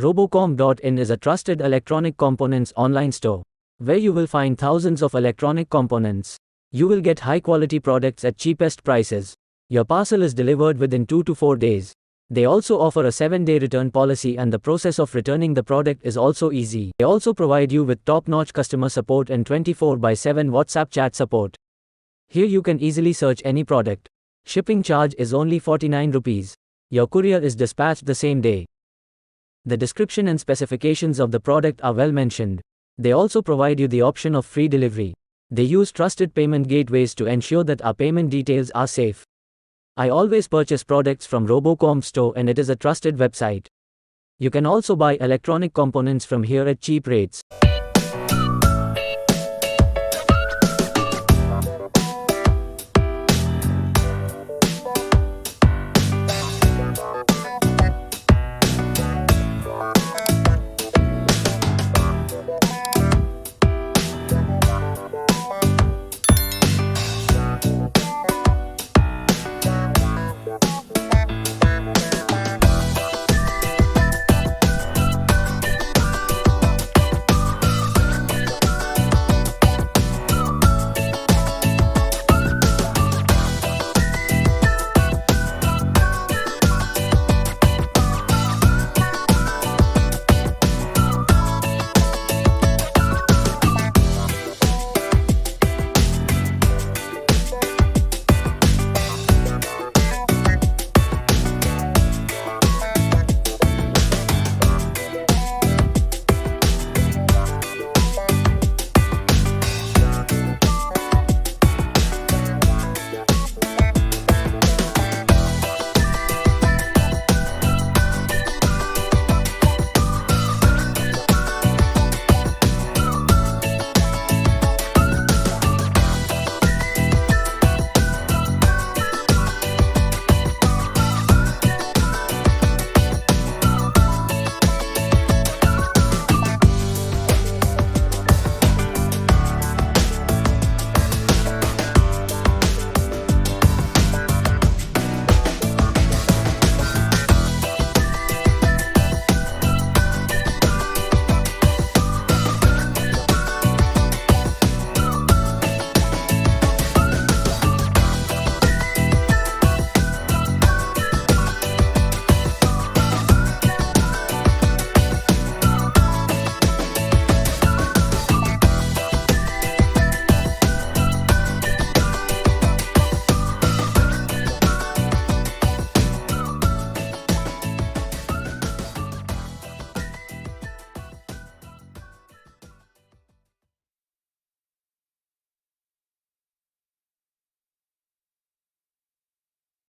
RoboComp.in is a trusted electronic components online store, where you will find thousands of electronic components. You will get high-quality products at cheapest prices. Your parcel is delivered within 2 to 4 days. They also offer a 7-day return policy, and the process of returning the product is also easy. They also provide you with top-notch customer support and 24/7 WhatsApp chat support. Here you can easily search any product. Shipping charge is only 49 rupees. Your courier is dispatched the same day. The description and specifications of the product are well mentioned. They also provide you the option of free delivery. They use trusted payment gateways to ensure that our payment details are safe. I always purchase products from RoboComp store, and it is a trusted website. You can also buy electronic components from here at cheap rates.